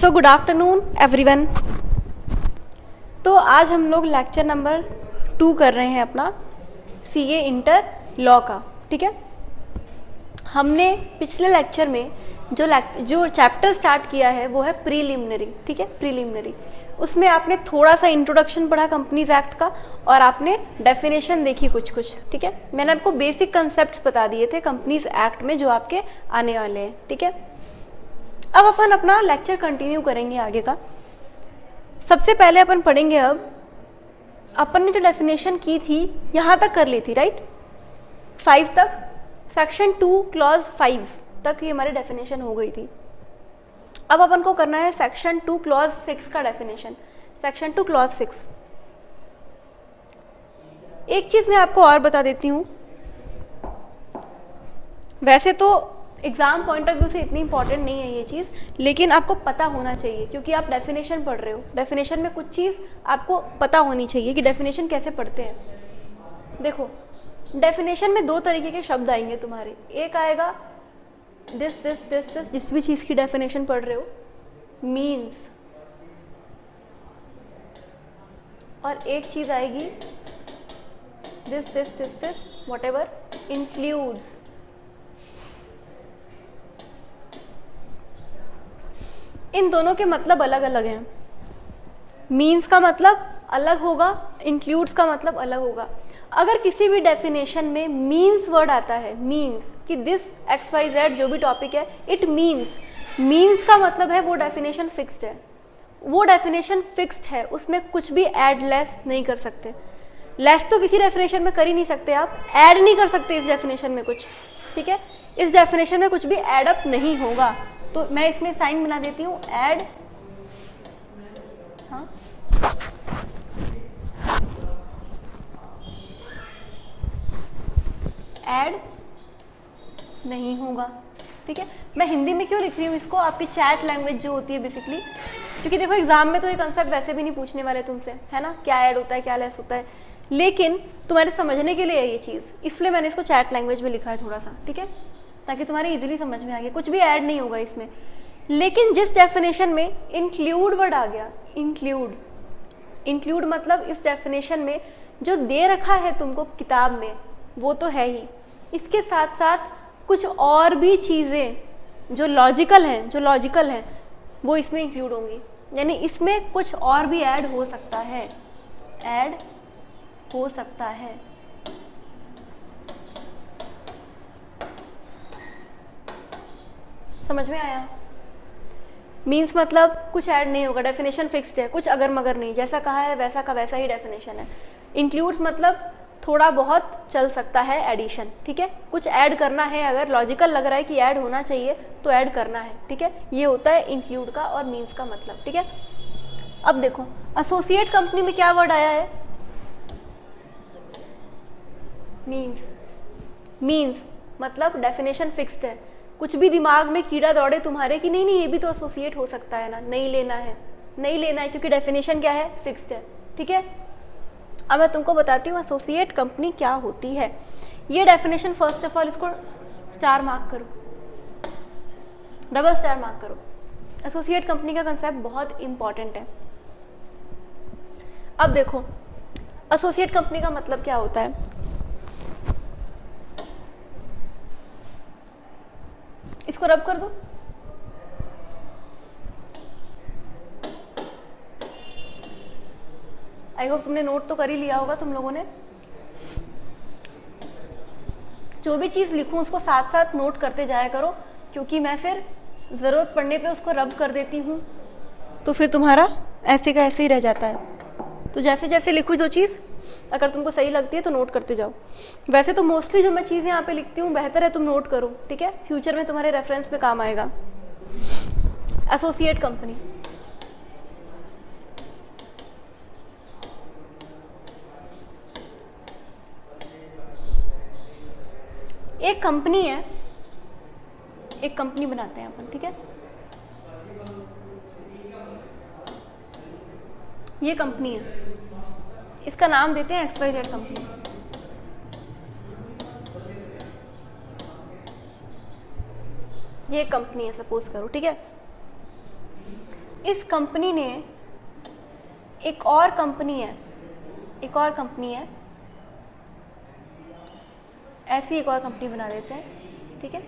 So good afternoon everyone. तो आज हम लोग लेक्चर नंबर 2 कर रहे हैं अपना सीए इंटर लॉ का। ठीक है, हमने पिछले लेक्चर में जो चैप्टर स्टार्ट किया है वो है प्रीलिमिनरी। ठीक है, प्रीलिमिनरी। उसमें आपने थोड़ा सा इंट्रोडक्शन पढ़ा कंपनीज एक्ट का और आपने डेफिनेशन देखी कुछ। ठीक है, मैंने आपको बेसिक कंसेप्ट्स बता दिए थे कंपनीज एक्ट में जो आपके आने वाले हैं। ठीक है, अब अपन अपना लेक्चर कंटिन्यू करेंगे आगे का। सबसे पहले अपन पढ़ेंगे, अब अपन ने जो डेफिनेशन की थी यहाँ तक कर ली थी, राइट, 5 तक, सेक्शन 2 क्लॉज 5 तक ये हमारी डेफिनेशन हो गई थी। अब अपन को करना है सेक्शन 2 क्लॉज 6 का डेफिनेशन। Section 2 clause 6। एक चीज मैं आपको और बता देती हूँ, वैसे तो एग्जाम पॉइंट ऑफ व्यू से इतनी इंपॉर्टेंट नहीं है ये चीज़, लेकिन आपको पता होना चाहिए क्योंकि आप डेफिनेशन पढ़ रहे हो। डेफिनेशन में कुछ चीज़ आपको पता होनी चाहिए कि डेफिनेशन कैसे पढ़ते हैं। देखो, डेफिनेशन में 2 तरीके के शब्द आएंगे तुम्हारे। एक आएगा दिस दिस दिस दिस, जिस भी चीज़ की डेफिनेशन पढ़ रहे हो, मीन्स, और एक चीज़ आएगी this this this this whatever includes. इन दोनों के मतलब अलग अलग हैं। मीन्स का मतलब अलग होगा, इंक्लूड्स का मतलब अलग होगा। अगर किसी भी डेफिनेशन में मीन्स वर्ड आता है, मीन्स कि दिस एक्स वाई जेड जो भी टॉपिक है, इट मीन्स, मीन्स का मतलब है वो डेफिनेशन फिक्स्ड है। वो डेफिनेशन फिक्स्ड है, उसमें कुछ भी ऐड लेस नहीं कर सकते। लेस तो किसी डेफिनेशन में कर ही नहीं सकते, आप ऐड नहीं कर सकते इस डेफिनेशन में कुछ। ठीक है, इस डेफिनेशन में कुछ भी ऐड अप नहीं होगा। तो मैं इसमें साइन बना देती हूँ, ऐड, हाँ, ऐड नहीं होगा। ठीक है, मैं हिंदी में क्यों लिख रही हूँ इसको, आपकी चैट लैंग्वेज जो होती है बेसिकली, क्योंकि देखो एग्जाम में तो ये कंसेप्ट वैसे भी नहीं पूछने वाले तुमसे, है ना, क्या ऐड होता है क्या लेस होता है, लेकिन तुम्हारे समझने के लिए है ये चीज़, इसलिए मैंने इसको चैट लैंग्वेज में लिखा है थोड़ा सा। ठीक है, ताकि तुम्हारे इजीली समझ में आ गया, कुछ भी ऐड नहीं होगा इसमें। लेकिन जिस डेफिनेशन में इंक्लूड वर्ड आ गया, इंक्लूड, इंक्लूड मतलब इस डेफिनेशन में जो दे रखा है तुमको किताब में वो तो है ही, इसके साथ साथ कुछ और भी चीज़ें जो लॉजिकल हैं वो इसमें इंक्लूड होंगी। यानी इसमें कुछ और भी ऐड हो सकता है, ऐड हो सकता है। समझ में आया? मीन्स मतलब कुछ ऐड नहीं होगा, डेफिनेशन फिक्स्ड है, कुछ अगर मगर नहीं, जैसा कहा है वैसा का वैसा ही डेफिनेशन है। इंक्लूड्स मतलब थोड़ा बहुत चल सकता है एडिशन। ठीक है, कुछ ऐड करना है, अगर लॉजिकल लग रहा है कि ऐड होना चाहिए तो ऐड करना है। ठीक है, ये होता है इंक्लूड का और मीन्स का मतलब। ठीक है, अब देखो एसोसिएट कंपनी में क्या वर्ड आया है, मीन्स। मीन्स मतलब डेफिनेशन फिक्स्ड है, कुछ भी दिमाग में कीड़ा दौड़े तुम्हारे कि नहीं ये भी तो एसोसिएट हो सकता है ना, नहीं लेना है, नहीं लेना है, क्योंकि डेफिनेशन क्या है, फिक्स्ड है। ठीक है, अब मैं तुमको बताती हूँ एसोसिएट कंपनी क्या होती है। ये डेफिनेशन फर्स्ट ऑफ ऑल इसको स्टार मार्क करो, डबल स्टार मार्क करो। एसोसिएट कंपनी का कंसेप्ट बहुत इंपॉर्टेंट है। अब देखो एसोसिएट कंपनी का मतलब क्या होता है, इसको रब कर दो। आई होप तुमने नोट तो कर ही लिया होगा तुम लोगों ने। जो भी चीज़ लिखूं उसको साथ साथ नोट करते जाया करो, क्योंकि मैं फिर ज़रूरत पड़ने पे उसको रब कर देती हूँ तो फिर तुम्हारा ऐसे का ऐसे ही रह जाता है। तो जैसे जैसे लिखूँ जो चीज़ अगर तुमको सही लगती है तो नोट करते जाओ। वैसे तो मोस्टली जो मैं चीज़ यहाँ पे लिखती हूँ बेहतर है तुम नोट करो। ठीक है, फ्यूचर में तुम्हारे रेफरेंस में काम आएगा। एसोसिएट कंपनी, एक कंपनी है, एक कंपनी बनाते हैं अपन। ठीक है, ये कंपनी है, इसका नाम देते हैं XYZ कंपनी। ये कंपनी है सपोज करो, ठीक है। इस कंपनी ने एक और कंपनी है, ऐसी एक और कंपनी बना देते हैं, ठीक है।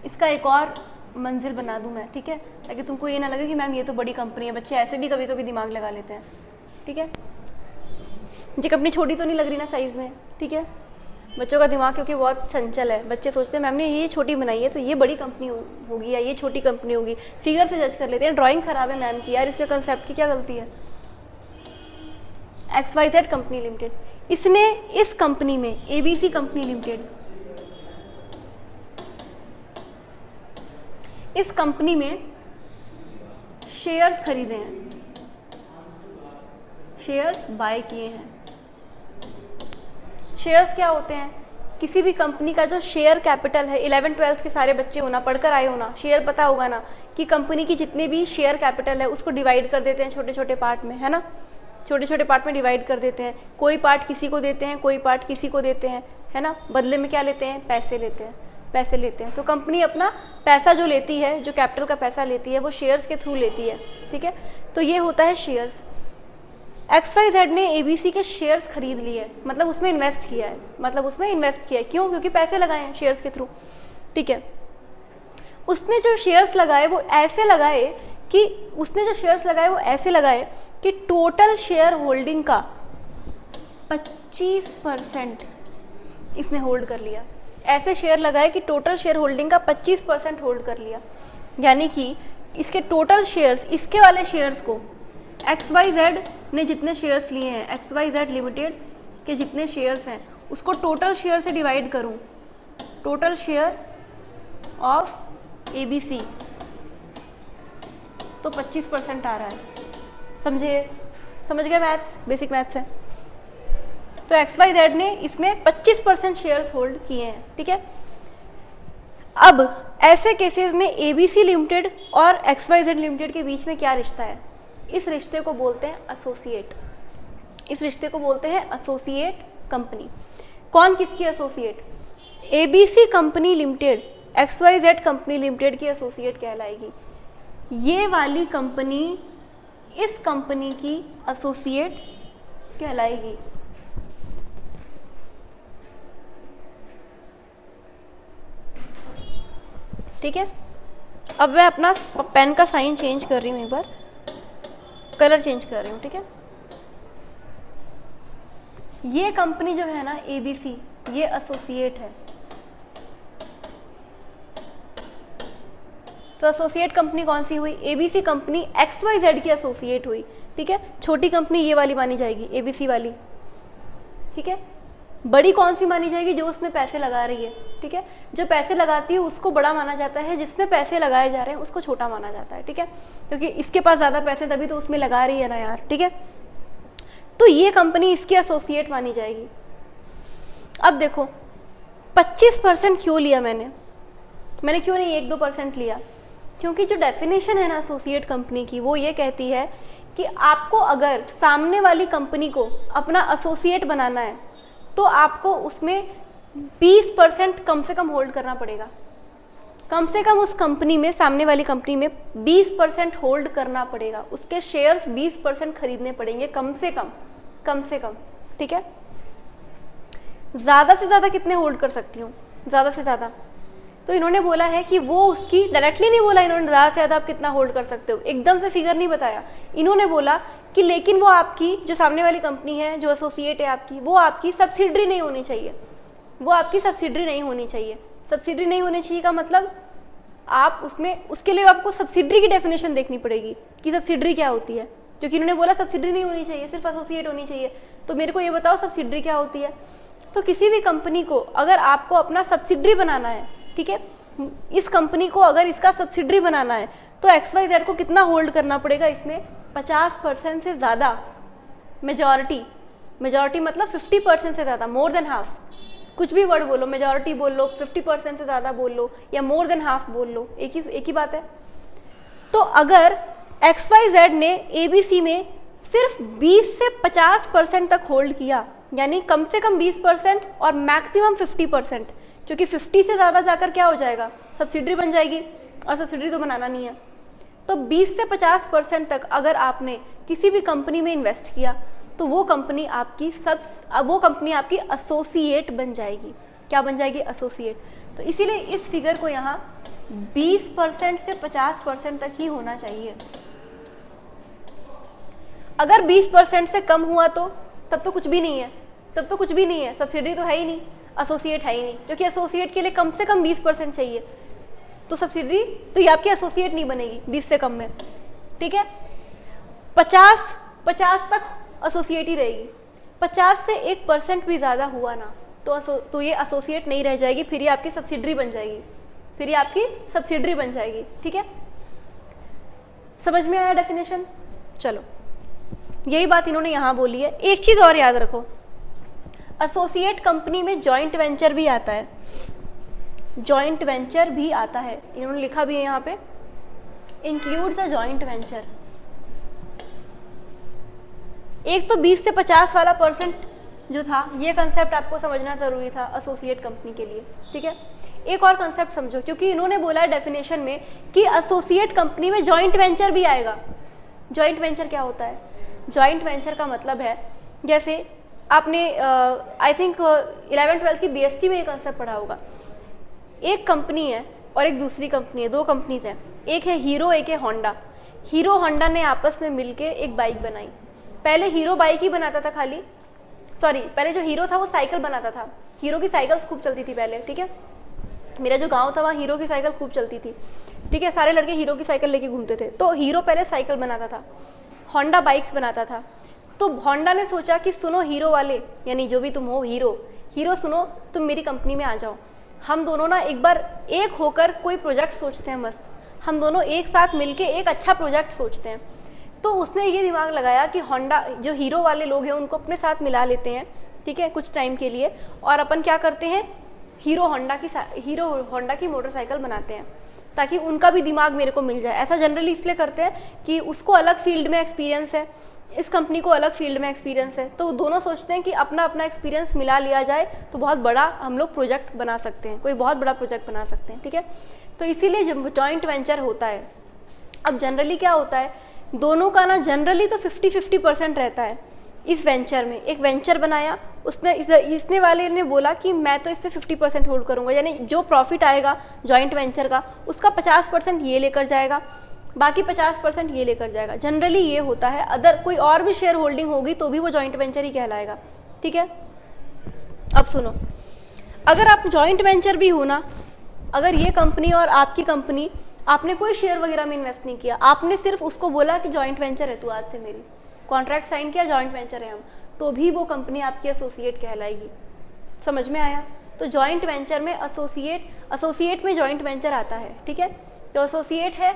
इसका एक और मंजिल बना दूं मैं, ठीक है, ताकि तुमको ये ना लगे कि मैम ये तो बड़ी कंपनी है। बच्चे ऐसे भी कभी कभी दिमाग लगा लेते हैं, ठीक है। ये कंपनी छोटी तो नहीं लग रही ना साइज़ में, ठीक है। बच्चों का दिमाग क्योंकि बहुत चंचल है, बच्चे सोचते हैं मैम ने ये छोटी बनाई है तो ये बड़ी कंपनी होगी या ये छोटी कंपनी होगी, फिगर से जज कर लेते हैं। ड्राइंग खराब है मैम की, यार इसमें कंसेप्ट की क्या गलती है। XYZ कंपनी लिमिटेड, इसने इस कंपनी में ABC कंपनी लिमिटेड, इस कंपनी में शेयर्स खरीदे हैं, शेयर्स बाय किए हैं। शेयर्स क्या होते हैं? किसी भी कंपनी का जो शेयर कैपिटल है, 11th-12th के सारे बच्चे होना, पढ़कर आए होना, शेयर पता होगा ना कि कंपनी की जितने भी शेयर कैपिटल है उसको डिवाइड कर देते हैं छोटे छोटे पार्ट में, है ना। छोटे छोटे पार्ट में डिवाइड कर देते हैं, कोई पार्ट किसी को देते हैं, कोई पार्ट किसी को देते हैं, है ना। बदले में क्या लेते हैं? पैसे लेते हैं। तो कंपनी अपना पैसा जो लेती है, जो कैपिटल का पैसा लेती है, वो शेयर्स के थ्रू लेती है, ठीक है। तो ये होता है शेयर्स। XYZ ने ABC के शेयर्स खरीद लिए, मतलब उसमें इन्वेस्ट किया है, क्यों? क्योंकि पैसे लगाए हैं शेयर्स के थ्रू, ठीक है। उसने जो शेयर्स लगाए वो ऐसे लगाए कि टोटल शेयर होल्डिंग का 25% इसने होल्ड कर लिया। ऐसे शेयर लगाए कि टोटल शेयर होल्डिंग का 25% होल्ड कर लिया, यानी कि इसके टोटल शेयर्स, इसके वाले शेयर्स को XYZ ने जितने शेयर्स लिए हैं, XYZ लिमिटेड के जितने शेयर्स हैं, उसको टोटल शेयर से डिवाइड करूं, टोटल शेयर ऑफ ABC, तो 25% आ रहा है। समझ गए मैथ्स? बेसिक मैथ्स है। तो XYZ ने इसमें 25% शेयर्स होल्ड किए हैं, ठीक है। अब ऐसे केसेस में ABC लिमिटेड और XYZ लिमिटेड के बीच में क्या रिश्ता है? इस रिश्ते को बोलते हैं एसोसिएट कंपनी। कौन किसकी associate? ABC company limited XYZ company limited की एसोसिएट कहलाएगी। ये वाली कंपनी इस कंपनी की एसोसिएट कहलाएगी। ठीक है। अब मैं अपना पेन का साइन चेंज कर रही हूँ, एक बार कलर चेंज कर रही हूँ, ठीक है। ये कंपनी जो है ना ABC, ये एसोसिएट है। तो एसोसिएट कंपनी कौन सी हुई? ABC कंपनी XYZ की एसोसिएट हुई, ठीक है। छोटी कंपनी ये वाली मानी जाएगी, ABC वाली, ठीक है। बड़ी कौन सी मानी जाएगी? जो उसमें पैसे लगा रही है, ठीक है। जो पैसे लगाती है उसको बड़ा माना जाता है, जिसमें पैसे लगाए जा रहे हैं उसको छोटा माना जाता है, ठीक है। क्योंकि इसके पास ज़्यादा पैसे तभी तो उसमें लगा रही है ना यार, ठीक है। तो ये कंपनी इसकी एसोसिएट मानी जाएगी। अब देखो 25% क्यों लिया मैंने क्यों नहीं 1-2% लिया? क्योंकि जो डेफिनेशन है ना एसोसिएट कंपनी की, वो ये कहती है कि आपको अगर सामने वाली कंपनी को अपना एसोसिएट बनाना है तो आपको उसमें 20% कम से कम होल्ड करना पड़ेगा। कम से कम उस कंपनी में, सामने वाली कंपनी में 20% होल्ड करना पड़ेगा, उसके शेयर्स 20% खरीदने पड़ेंगे कम से कम, ठीक है। ज़्यादा से ज़्यादा कितने होल्ड कर सकती हूँ? ज़्यादा से ज़्यादा तो इन्होंने बोला है कि वो उसकी, डायरेक्टली नहीं बोला इन्होंने ज़्यादा से ज़्यादा आप कितना होल्ड कर सकते हो, एकदम से फिगर नहीं बताया। इन्होंने बोला कि लेकिन वो आपकी जो सामने वाली कंपनी है, जो एसोसिएट है आपकी, वो आपकी सब्सिडरी नहीं होनी चाहिए। सब्सिडरी नहीं होनी चाहिए का मतलब आप उसमें, उसके लिए आपको सब्सिडरी की डेफिनेशन देखनी पड़ेगी कि सब्सिडरी क्या होती है। क्योंकि इन्होंने बोला सब्सिडरी नहीं होनी चाहिए, सिर्फ एसोसिएट होनी चाहिए। तो मेरे को ये बताओ सब्सिडरी क्या होती है। तो किसी भी कंपनी को अगर आपको अपना सब्सिडरी बनाना है, ठीक है, इस कंपनी को अगर इसका सब्सिडरी बनाना है तो XYZ को कितना होल्ड करना पड़ेगा? इसमें 50% से ज़्यादा, मेजॉरिटी मतलब 50% से ज़्यादा, मोर देन हाफ, कुछ भी वर्ड बोलो, मेजॉरिटी बोल लो, 50% से ज़्यादा बोल लो, या मोर देन हाफ बोल लो, एक ही बात है। तो अगर XYZ ने ABC में सिर्फ 20 से 50% तक होल्ड किया, यानी कम से कम 20% और मैक्सिमम 50%, क्योंकि 50 से ज़्यादा जाकर क्या हो जाएगा? सब्सिडरी बन जाएगी, और सब्सिडरी तो बनाना नहीं है। तो 20 से 50% तक अगर आपने किसी भी कंपनी में इन्वेस्ट किया तो वो कंपनी आपकी एसोसिएट बन जाएगी। क्या बन जाएगी? एसोसिएट। तो इसीलिए इस फिगर को यहाँ 20% से 50% तक ही होना चाहिए। अगर 20% से कम हुआ तो तब तो कुछ भी नहीं है, तब तो कुछ भी नहीं है, सब्सिडरी तो है ही नहीं, एसोसिएट है ही नहीं, क्योंकि एसोसिएट के लिए कम से कम 20% चाहिए। तो सब्सिडरी तो ये आपकी एसोसिएट नहीं बनेगी 20 से कम में, ठीक है। 50 तक एसोसिएट ही रहेगी। 50 से 1% भी ज़्यादा हुआ ना तो ये एसोसिएट नहीं रह जाएगी, फिर ये आपकी सब्सिडरी बन जाएगी, फिर ये आपकी सब्सिडरी बन जाएगी, ठीक है। समझ में आया डेफिनेशन? चलो, यही बात इन्होंने यहाँ बोली है। एक चीज़ और याद रखो, एसोसिएट कंपनी में जॉइंट वेंचर भी आता है, जॉइंट वेंचर भी आता है, इन्होंने लिखा भी है यहाँ पे, इंक्लूड्स अ जॉइंट वेंचर। एक तो 20 से 50 वाला परसेंट जो था, ये कंसेप्ट आपको समझना जरूरी था एसोसिएट कंपनी के लिए, ठीक है। एक और कंसेप्ट समझो, क्योंकि इन्होंने बोला है डेफिनेशन में कि एसोसिएट कंपनी में जॉइंट वेंचर भी आएगा। जॉइंट वेंचर क्या होता है? जॉइंट वेंचर का मतलब है, जैसे आपने आई थिंक 11th-12th की बीएसटी में ये कंसेप्ट पढ़ा होगा। एक कंपनी है और एक दूसरी कंपनी है, दो कंपनीज हैं, एक है हीरो, एक है होंडा। हीरो होंडा ने आपस में मिलके एक बाइक बनाई। पहले हीरो बाइक ही बनाता था खाली, पहले जो हीरो था वो साइकिल बनाता था। हीरो की साइकिल्स खूब चलती थी पहले, ठीक है। मेरा जो गांव था वहाँ हीरो की साइकिल खूब चलती थी, ठीक है। सारे लड़के हीरो की साइकिल लेके घूमते थे। तो हीरो पहले साइकिल बनाता था, होंडा बाइक्स बनाता था। तो होंडा ने सोचा कि सुनो हीरो वाले, यानी जो भी तुम हो हीरो सुनो, तुम मेरी कंपनी में आ जाओ, हम दोनों ना एक बार एक होकर कोई प्रोजेक्ट सोचते हैं मस्त, हम दोनों एक साथ मिलके एक अच्छा प्रोजेक्ट सोचते हैं। तो उसने ये दिमाग लगाया कि होंडा जो हीरो वाले लोग हैं उनको अपने साथ मिला लेते हैं, ठीक है, कुछ टाइम के लिए, और अपन क्या करते हैं, हीरो होंडा की मोटरसाइकिल बनाते हैं, ताकि उनका भी दिमाग मेरे को मिल जाए। ऐसा जनरली इसलिए करते हैं कि उसको अलग फील्ड में एक्सपीरियंस है, इस कंपनी को अलग फील्ड में एक्सपीरियंस है, तो दोनों सोचते हैं कि अपना अपना एक्सपीरियंस मिला लिया जाए तो बहुत बड़ा हम लोग प्रोजेक्ट बना सकते हैं, कोई बहुत बड़ा प्रोजेक्ट बना सकते हैं, ठीक है। तो इसीलिए जब जॉइंट वेंचर होता है, अब जनरली क्या होता है, दोनों का ना जनरली तो 50-50% रहता है इस वेंचर में। एक वेंचर बनाया, उसने इसने वाले ने बोला कि मैं तो इस पर 50% होल्ड करूँगा, यानी जो प्रॉफिट आएगा जॉइंट वेंचर का उसका 50% ये लेकर जाएगा, बाकी 50% ये लेकर जाएगा। जनरली ये होता है। अदर कोई और भी शेयर होल्डिंग होगी तो भी वो जॉइंट वेंचर ही कहलाएगा, ठीक है। अब सुनो, अगर आप जॉइंट वेंचर भी हो ना, अगर ये कंपनी और आपकी कंपनी, आपने कोई शेयर वगैरह में इन्वेस्ट नहीं किया, आपने सिर्फ उसको बोला कि जॉइंट वेंचर है तू, आज से मेरी कॉन्ट्रैक्ट साइन किया, जॉइंट वेंचर है हम, तो भी वो कंपनी आपकी एसोसिएट कहलाएगी। समझ में आया? तो जॉइंट वेंचर में एसोसिएट में जॉइंट वेंचर आता है, ठीक है। तो एसोसिएट है,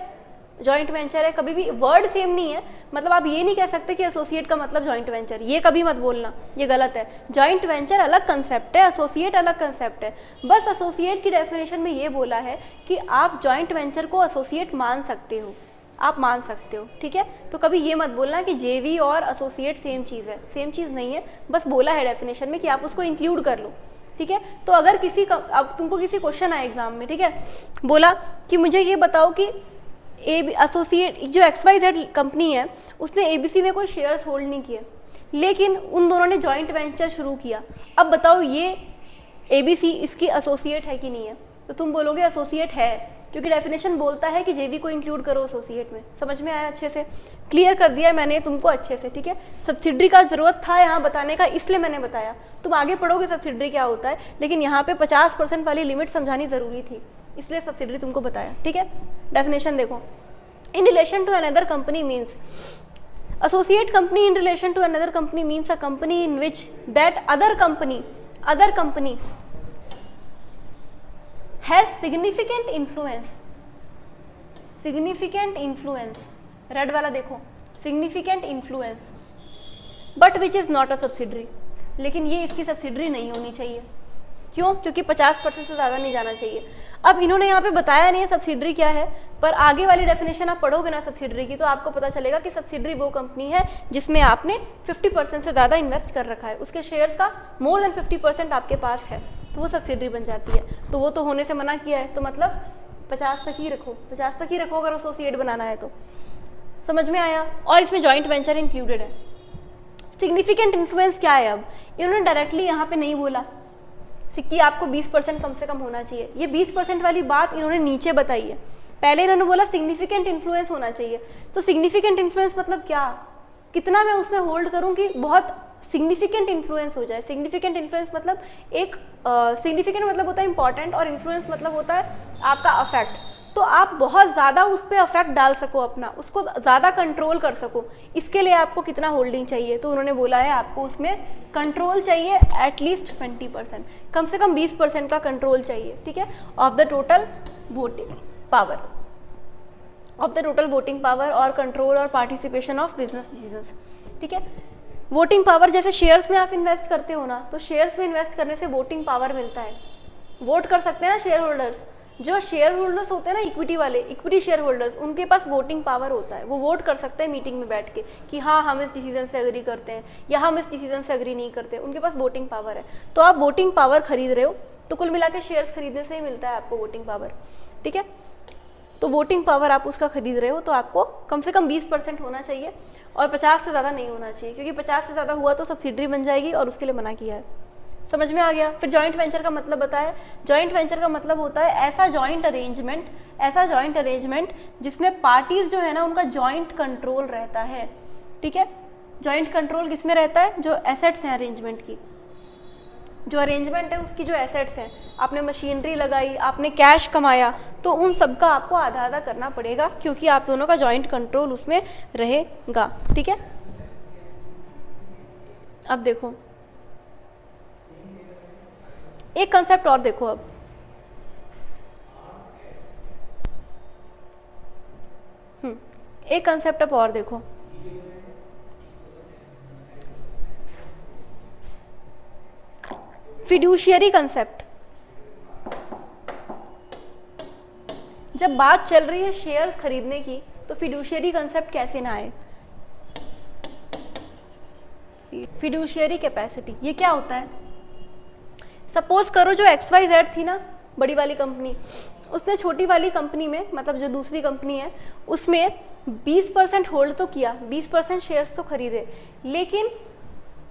जॉइंट वेंचर है, कभी भी वर्ड सेम नहीं है, मतलब आप ये नहीं कह सकते कि एसोसिएट का मतलब जॉइंट वेंचर, ये कभी मत बोलना, ये गलत है। जॉइंट वेंचर अलग कंसेप्ट है, एसोसिएट अलग कंसेप्ट है। बस एसोसिएट की डेफिनेशन में ये बोला है कि आप जॉइंट वेंचर को एसोसिएट मान सकते हो, आप मान सकते हो, ठीक है। तो कभी ये मत बोलना कि जेवी और एसोसिएट सेम चीज़ है, सेम चीज़ नहीं है, बस बोला है डेफिनेशन में कि आप उसको इंक्लूड कर लो, ठीक है। तो अगर अब तुमको किसी क्वेश्चन आए एग्जाम में, ठीक है, बोला कि मुझे ये बताओ कि एसोसिएट जो XYZ कंपनी है उसने ABC में कोई शेयर्स होल्ड नहीं किए, लेकिन उन दोनों ने जॉइंट वेंचर शुरू किया। अब बताओ ये ABC इसकी एसोसिएट है कि नहीं है? तो तुम बोलोगे एसोसिएट है, क्योंकि डेफिनेशन बोलता है कि जेवी को इंक्लूड करो एसोसिएट में। समझ में आया? अच्छे से क्लियर कर दिया मैंने तुमको अच्छे से, ठीक है। सब्सिडरी का जरूरत था यहाँ बताने का, इसलिए मैंने बताया। तुम आगे पढ़ोगे सब्सिडरी क्या होता है, लेकिन यहाँ पे 50% वाली लिमिट समझानी जरूरी थी, इसलिए सब्सिडरी तुमको बताया, ठीक है। डेफिनेशन देखो, in relation to another company means associate company in relation to another company means a company in which that other company has significant influence, red वाला देखो, significant influence, but which is not a subsidiary, लेकिन ये इसकी subsidiary नहीं होनी चाहिए। क्यों? क्योंकि 50% से ज़्यादा नहीं जाना चाहिए। अब इन्होंने यहाँ पे बताया नहीं है सब्सिडरी क्या है, पर आगे वाली डेफिनेशन आप पढ़ोगे ना सब्सिडरी की, तो आपको पता चलेगा कि सब्सिडरी वो कंपनी है जिसमें आपने 50% से ज़्यादा इन्वेस्ट कर रखा है, उसके शेयर्स का मोर देन 50% आपके पास है, तो वो सब्सिडरी बन जाती है। तो वो तो होने से मना किया है, तो मतलब 50 तक ही रखो, 50 तक ही रखो अगर एसोसिएट बनाना है तो। समझ में आया? और इसमें जॉइंट वेंचर इंक्लूडेड है। सिग्निफिकेंट इन्फ्लुएंस क्या है? अब इन्होंने डायरेक्टली यहाँ पे नहीं बोला कि आपको 20% कम से कम होना चाहिए, ये 20% वाली बात इन्होंने नीचे बताई है। पहले इन्होंने बोला सिग्निफिकेंट इन्फ्लुएंस होना चाहिए, तो सिग्निफिकेंट इन्फ्लुएंस मतलब क्या, कितना मैं उसमें होल्ड करूँ कि बहुत सिग्निफिकेंट इन्फ्लुएंस हो जाए। सिग्निफिकेंट इन्फ्लुएंस मतलब एक सिग्निफिकेंट मतलब होता है इंपॉर्टेंट, और इन्फ्लुएंस मतलब होता है आपका अफेक्ट। तो आप बहुत ज़्यादा उस पर अफेक्ट डाल सको अपना, उसको ज़्यादा कंट्रोल कर सको, इसके लिए आपको कितना होल्डिंग चाहिए? तो उन्होंने बोला है आपको उसमें कंट्रोल चाहिए एटलीस्ट 20%, कम से कम 20% का कंट्रोल चाहिए, ठीक है, of the total voting power, of the total voting power और कंट्रोल और पार्टिसिपेशन ऑफ बिजनेस डिसीजंस, ठीक है। वोटिंग पावर जैसे शेयर्स में आप इन्वेस्ट करते हो ना, तो शेयर्स में इन्वेस्ट करने से वोटिंग पावर मिलता है, वोट कर सकते हैं ना शेयर होल्डर्स। जो शेयर होल्डर्स होते हैं ना इक्विटी वाले, इक्विटी शेयर होल्डर्स, उनके पास वोटिंग पावर होता है, वो वोट कर सकते हैं मीटिंग में बैठ के कि हाँ हम इस डिसीजन से एग्री करते हैं या हम इस डिसीजन से एग्री नहीं करते, उनके पास वोटिंग पावर है। तो आप वोटिंग पावर खरीद रहे हो, तो कुल मिला के शेयर्स खरीदने से ही मिलता है आपको वोटिंग पावर, ठीक है। तो वोटिंग पावर आप उसका खरीद रहे हो तो आपको कम से कम 20% होना चाहिए और 50 से ज़्यादा नहीं होना चाहिए, क्योंकि 50 से ज़्यादा हुआ तो सब्सिडरी बन जाएगी और उसके लिए मना किया है। समझ में आ गया? फिर जॉइंट वेंचर का मतलब बताया। जॉइंट वेंचर का मतलब होता है ऐसा जॉइंट अरेंजमेंट जिसमें पार्टीज जो है ना उनका जॉइंट कंट्रोल रहता है, ठीक है। जॉइंट कंट्रोल किसमें रहता है? जो एसेट्स हैं अरेंजमेंट की, जो अरेंजमेंट है उसकी जो एसेट्स हैं, आपने मशीनरी लगाई, आपने कैश कमाया, तो उन सब का आपको आधा आधा करना पड़ेगा, क्योंकि आप दोनों का जॉइंट कंट्रोल उसमें रहेगा, ठीक है। अब देखो एक कंसेप्ट और देखो, अब एक कंसेप्ट अब और देखो, फिड्यूशियरी कंसेप्ट। जब बात चल रही है शेयर्स खरीदने की, तो फिड्यूशियरी कंसेप्ट कैसे ना आए? फिड्यूशियरी कैपेसिटी, ये क्या होता है? सपोज करो जो XYZ थी ना, बड़ी वाली कंपनी, उसने छोटी वाली कंपनी में, मतलब जो दूसरी कंपनी है उसमें 20% होल्ड तो किया, 20% शेयर्स तो खरीदे, लेकिन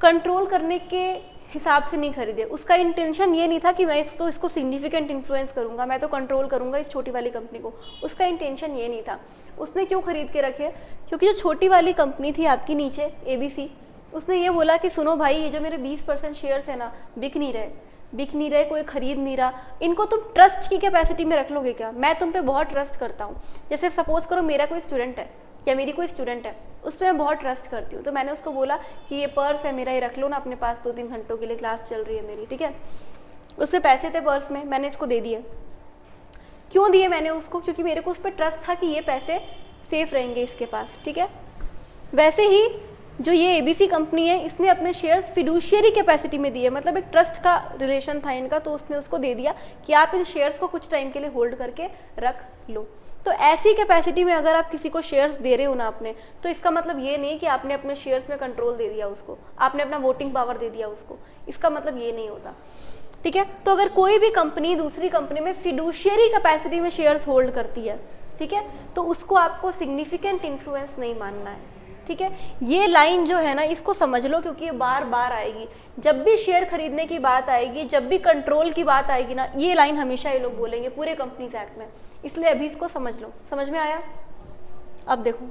कंट्रोल करने के हिसाब से नहीं खरीदे। उसका इंटेंशन ये नहीं था कि मैं इसको सिग्निफिकेंट इन्फ्लुएंस करूंगा, मैं तो कंट्रोल करूंगा इस छोटी वाली कंपनी को, उसका इंटेंशन ये नहीं था। उसने क्यों खरीद के रखे? क्योंकि जो छोटी वाली कंपनी थी आपकी नीचे ABC, उसने ये बोला कि सुनो भाई, ये जो मेरे 20% शेयर्स है ना, बिक नहीं रहे, कोई खरीद नहीं रहा, इनको तुम ट्रस्ट की कैपेसिटी में रख लोगे क्या? मैं तुम पे बहुत ट्रस्ट करता हूँ। जैसे सपोज करो मेरा कोई स्टूडेंट है या मेरी कोई स्टूडेंट है, उस पर मैं बहुत ट्रस्ट करती हूँ, तो मैंने उसको बोला कि ये पर्स है मेरा, ये रख लो ना अपने पास, 2-3 घंटों के लिए क्लास चल रही है मेरी, ठीक है। उसमें पैसे थे पर्स में, मैंने इसको दे दिए। क्यों दिए मैंने उसको? क्योंकि मेरे को उस पर ट्रस्ट था कि ये पैसे सेफ रहेंगे इसके पास, ठीक है। वैसे ही जो ये ABC कंपनी है, इसने अपने शेयर्स फिड्यूशियरी कैपेसिटी में दिए, मतलब एक ट्रस्ट का रिलेशन था इनका, तो उसने उसको दे दिया कि आप इन शेयर्स को कुछ टाइम के लिए होल्ड करके रख लो। तो ऐसी कैपेसिटी में अगर आप किसी को शेयर्स दे रहे हो ना अपने, तो इसका मतलब ये नहीं कि आपने अपने शेयर्स में कंट्रोल दे दिया उसको, आपने अपना वोटिंग पावर दे दिया उसको, इसका मतलब ये नहीं होता, ठीक है। तो अगर कोई भी कंपनी दूसरी कंपनी में फिड्यूशियरी कैपेसिटी में शेयर्स होल्ड करती है, ठीक है, तो उसको आपको सिग्निफिकेंट इन्फ्लुएंस नहीं मानना है, ठीक है। ये लाइन जो है ना, इसको समझ लो, क्योंकि ये बार बार आएगी। जब भी शेयर खरीदने की बात आएगी, जब भी कंट्रोल की बात आएगी ना, ये लाइन हमेशा ये लोग बोलेंगे पूरे कंपनीज एक्ट में, इसलिए अभी इसको समझ लो। समझ में आया? अब देखो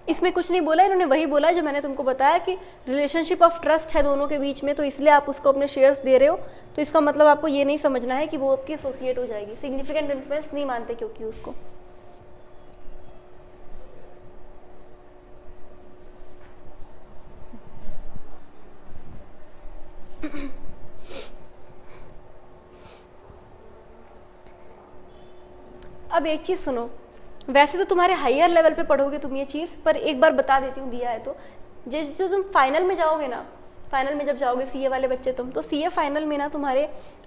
इसमें कुछ नहीं बोला, इन्होंने वही बोला जो मैंने तुमको बताया कि रिलेशनशिप ऑफ ट्रस्ट है दोनों के बीच में, तो इसलिए आप उसको अपने शेयर्स दे रहे हो, तो इसका मतलब आपको ये नहीं समझना है कि वो आपकी एसोसिएट हो जाएगी। सिग्निफिकेंट इन्फ्लुएंस नहीं मानते क्योंकि उसको। अब एक चीज़ सुनो, वैसे तो तुम्हारे हायर लेवल पे पढ़ोगे तुम ये चीज़, पर एक बार बता देती हूँ, दिया है तो। जो तुम फाइनल में जाओगे ना, फाइनल में जब जाओगे CA वाले बच्चे तुम, तो CA फाइनल में ना तुम्हारे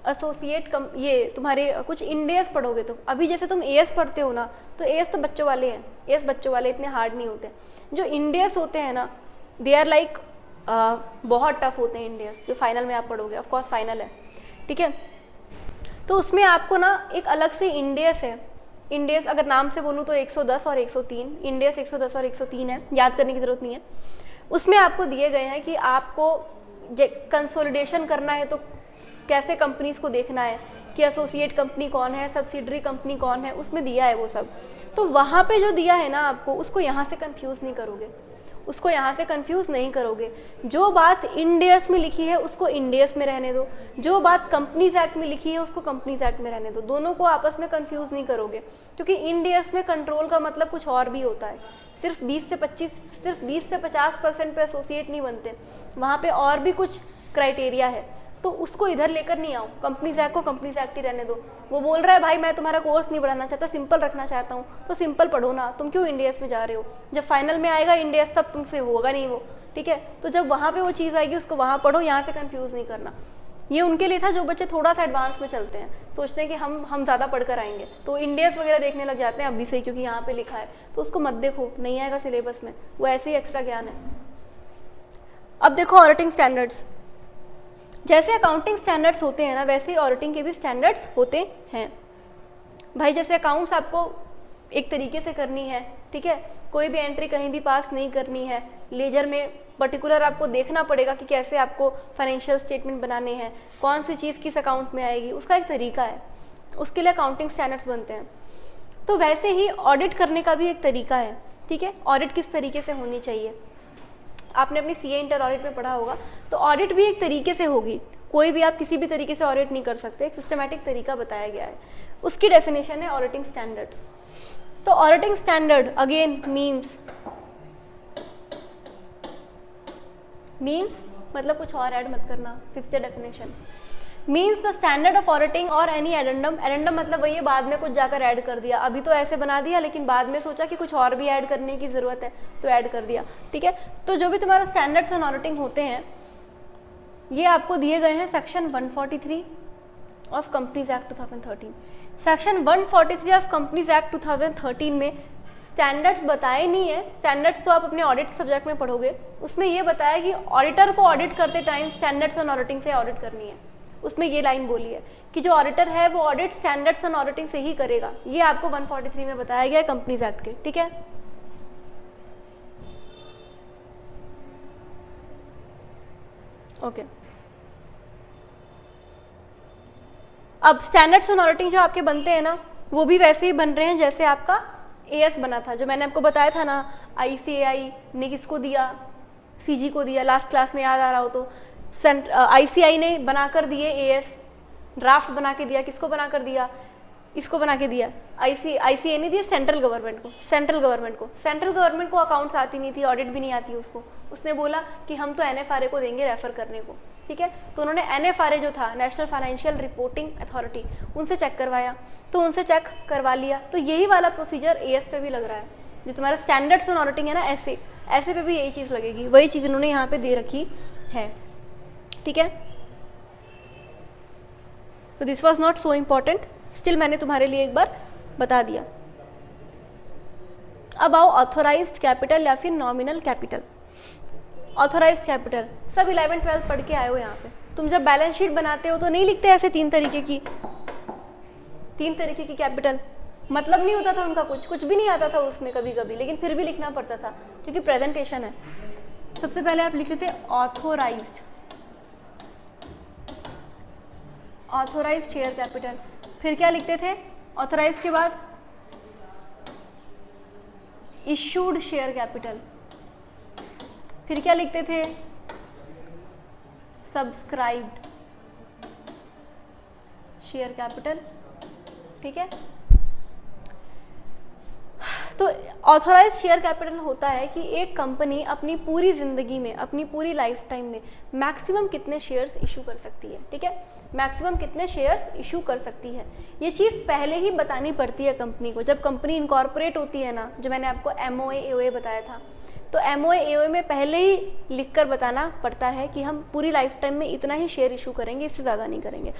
एसोसिएट ये तुम्हारे कुछ इंडेस पढ़ोगे तुम। अभी जैसे तुम AS पढ़ते हो ना, तो AS तो बच्चों वाले हैं, AS बच्चों वाले इतने हार्ड नहीं होते। जो इंडेस होते हैं ना, दे आर लाइक बहुत टफ होते हैं इंडेस, जो फाइनल में आप पढ़ोगे। ऑफकोर्स फाइनल है, ठीक है। तो उसमें आपको ना एक अलग से इंडेस है, इंडेस अगर नाम से बोलूँ तो 110 और 103, इंडेस 110 और 103 है, याद करने की ज़रूरत नहीं है। उसमें आपको दिए गए हैं कि आपको कंसोलिडेशन करना है तो कैसे कंपनीज़ को देखना है कि एसोसिएट कंपनी कौन है, सब्सिडरी कंपनी कौन है, उसमें दिया है वो सब। तो वहाँ पे जो दिया है ना आपको, उसको यहाँ से कंफ्यूज नहीं करोगे, उसको यहाँ से कंफ्यूज नहीं करोगे। जो बात इंडेस में लिखी है उसको इंडेस में रहने दो, जो बात कंपनीज एक्ट में लिखी है उसको कंपनीज एक्ट में रहने दो, दोनों को आपस में कंफ्यूज नहीं करोगे। क्योंकि इंडेस में कंट्रोल का मतलब कुछ और भी होता है, सिर्फ 20 से 50% पे एसोसिएट नहीं बनते, वहाँ पे और भी कुछ क्राइटेरिया है। तो उसको इधर लेकर नहीं आओ, कंपनीज एक्ट को कंपनीज एक्ट ही रहने दो। वो बोल रहा है भाई मैं तुम्हारा कोर्स नहीं बढ़ाना चाहता, सिंपल रखना चाहता हूँ, तो सिंपल पढ़ो ना, तुम क्यों इंडियस में जा रहे हो? जब फाइनल में आएगा इंडियस तब तुमसे होगा नहीं वो, ठीक है? तो जब वहाँ पे वो चीज़ आएगी उसको वहाँ पढ़ो, यहाँ से कंफ्यूज नहीं करना। ये उनके लिए था जो बच्चे थोड़ा सा एडवांस में चलते हैं, सोचते हैं कि हम ज़्यादा पढ़ कर आएंगे, तो इंडियस वगैरह देखने लग जाते हैं अभी से, क्योंकि यहाँ पे लिखा है, तो उसको मत देखो, नहीं आएगा सिलेबस में, वो ऐसे ही एक्स्ट्रा ज्ञान है। अब देखो ऑडिटिंग स्टैंडर्ड्स, जैसे अकाउंटिंग स्टैंडर्ड्स होते हैं ना, वैसे ही ऑडिटिंग के भी स्टैंडर्ड्स होते हैं भाई। जैसे अकाउंट्स आपको एक तरीके से करनी है, ठीक है, कोई भी एंट्री कहीं भी पास नहीं करनी है, लेजर में पर्टिकुलर आपको देखना पड़ेगा कि कैसे आपको फाइनेंशियल स्टेटमेंट बनाने हैं, कौन सी चीज़ किस अकाउंट में आएगी, उसका एक तरीका है, उसके लिए अकाउंटिंग स्टैंडर्ड्स बनते हैं। तो वैसे ही ऑडिट करने का भी एक तरीका है, ठीक है, ऑडिट किस तरीके से होनी चाहिए, आपने अपनी सीए इंटर ऑडिट में पढ़ा होगा। तो ऑडिट भी एक तरीके से होगी, कोई भी आप किसी भी तरीके से ऑडिट नहीं कर सकते, एक सिस्टमैटिक तरीका बताया गया है, उसकी डेफिनेशन है ऑडिटिंग स्टैंडर्ड्स। तो ऑडिटिंग स्टैंडर्ड अगेन मीन्स मतलब कुछ और ऐड मत करना, fix the definition. Means the standard of auditing और एनी एडेंडम, एडेंडम मतलब वही है बाद में कुछ जाकर ऐड कर दिया, अभी तो ऐसे बना दिया लेकिन बाद में सोचा कि कुछ और भी ऐड करने की ज़रूरत है तो ऐड कर दिया, ठीक है। तो जो भी तुम्हारा स्टैंडर्ड्स ऑन ऑडिटिंग होते हैं ये आपको दिए गए हैं section 143 of companies act 2013। Section 143 of companies act 2013 में स्टैंडर्ड्स बताए नहीं है, स्टैंडर्ड्स तो आप अपने ऑडिट सब्जेक्ट में पढ़ोगे, उसमें ये बताया कि ऑडिटर को ऑडिट करते टाइम स्टैंडर्ड्स ऑन ऑडिटिंग से ऑडिट करनी है। उसमें ये लाइन बोली है कि जो ऑडिटर है वो ऑडिट स्टैंडर्ड्स ऑन ऑडिटिंग से ही करेगा, ये आपको 143 में बताया गया है कंपनीज एक्ट के, ठीक है। ओके, अब स्टैंडर्ड्स ऑन ऑडिटिंग जो आपके बनते हैं ना वो भी वैसे ही बन रहे हैं जैसे आपका एएस बना था, जो मैंने आपको बताया था ना, आईसीएआई ने किसको दिया, सीजी को दिया, लास्ट क्लास में याद आ रहा हो तो। आईसीआई ने बनाकर दिए एएस, ड्राफ्ट बना के दिया, किसको बना कर दिया, इसको बना के दिया, आईसीआई ने दिया सेंट्रल गवर्नमेंट को। सेंट्रल गवर्नमेंट को अकाउंट्स आती नहीं थी, ऑडिट भी नहीं आती उसको, उसने बोला कि हम तो एनएफआरए को देंगे रेफर करने को, ठीक है। तो उन्होंने एनएफआरए जो था, नेशनल फाइनेंशियल रिपोर्टिंग अथॉरिटी, उनसे चेक करवाया, तो उनसे चेक करवा लिया। तो यही वाला प्रोसीजर एएस पे भी लग रहा है, जो तुम्हारा स्टैंडर्ड्स ऑन ऑडिटिंग है ना, ऐसे पे भी यही चीज़ लगेगी, वही चीज़ इन्होंने यहाँ पे दे रखी है, ठीक है। तो this was not so important, still मैंने तुम्हारे लिए एक बार बता दिया। अब आओ ऑथोराइज्ड कैपिटल या फिर नॉमिनल कैपिटल। ऑथोराइज्ड कैपिटल सब 11th-12th पढ़ के आए हो यहाँ पे। तुम जब बैलेंस शीट बनाते हो तो नहीं लिखते ऐसे तीन तरीके की कैपिटल, मतलब नहीं होता था उनका, कुछ भी नहीं आता था उसमें कभी कभी, लेकिन फिर भी लिखना पड़ता था क्योंकि प्रेजेंटेशन है। सबसे पहले आप लिख लेते ऑथोराइज्ड शेयर कैपिटल, फिर क्या लिखते थे ऑथोराइज्ड के बाद इशूड शेयर कैपिटल, फिर क्या लिखते थे सब्सक्राइब्ड शेयर कैपिटल, ठीक है। तो ऑथोराइज शेयर कैपिटल होता है कि एक कंपनी अपनी पूरी ज़िंदगी में, अपनी पूरी लाइफ टाइम में मैक्सिमम कितने शेयर्स इशू कर सकती है, ठीक है, मैक्सिमम कितने शेयर्स इशू कर सकती है। ये चीज़ पहले ही बतानी पड़ती है कंपनी को, जब कंपनी इनकॉर्पोरेट होती है ना, जो मैंने आपको एमओए एओए बताया था, तो एमओए एओए में पहले ही लिखकर बताना पड़ता है कि हम पूरी लाइफ टाइम में इतना ही शेयर इशू करेंगे, इससे ज़्यादा नहीं करेंगे।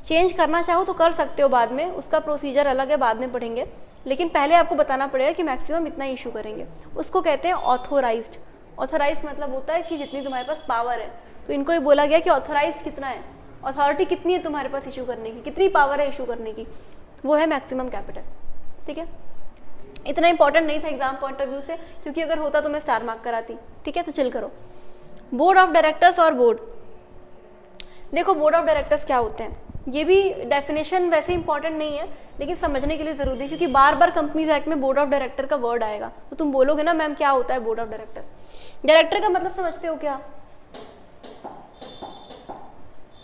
चेंज करना चाहो तो कर सकते हो बाद में, उसका प्रोसीजर अलग है, बाद में पढ़ेंगे, लेकिन पहले आपको बताना पड़ेगा कि मैक्सिमम इतना इशू करेंगे। उसको कहते हैं ऑथोराइज्ड। ऑथोराइज्ड मतलब होता है कि जितनी तुम्हारे पास पावर है, तो इनको ही बोला गया कि ऑथोराइज्ड कितना है, अथॉरिटी कितनी है तुम्हारे पास इशू करने की, कितनी पावर है इशू करने की, वो है मैक्सिमम कैपिटल। ठीक है, इतना इंपॉर्टेंट नहीं था एग्जाम पॉइंट ऑफ व्यू से, क्योंकि अगर होता तो मैं स्टार मार्क कराती। ठीक है, तो चिल करो। बोर्ड ऑफ डायरेक्टर्स और बोर्ड, देखो बोर्ड ऑफ डायरेक्टर्स क्या होते हैं, ये भी डेफिनेशन वैसे इंपॉर्टेंट नहीं है लेकिन समझने के लिए ज़रूरी है, क्योंकि बार बार कंपनीज एक्ट में बोर्ड ऑफ डायरेक्टर का वर्ड आएगा, तो तुम बोलोगे ना मैम क्या होता है बोर्ड ऑफ डायरेक्टर। डायरेक्टर का मतलब समझते हो क्या?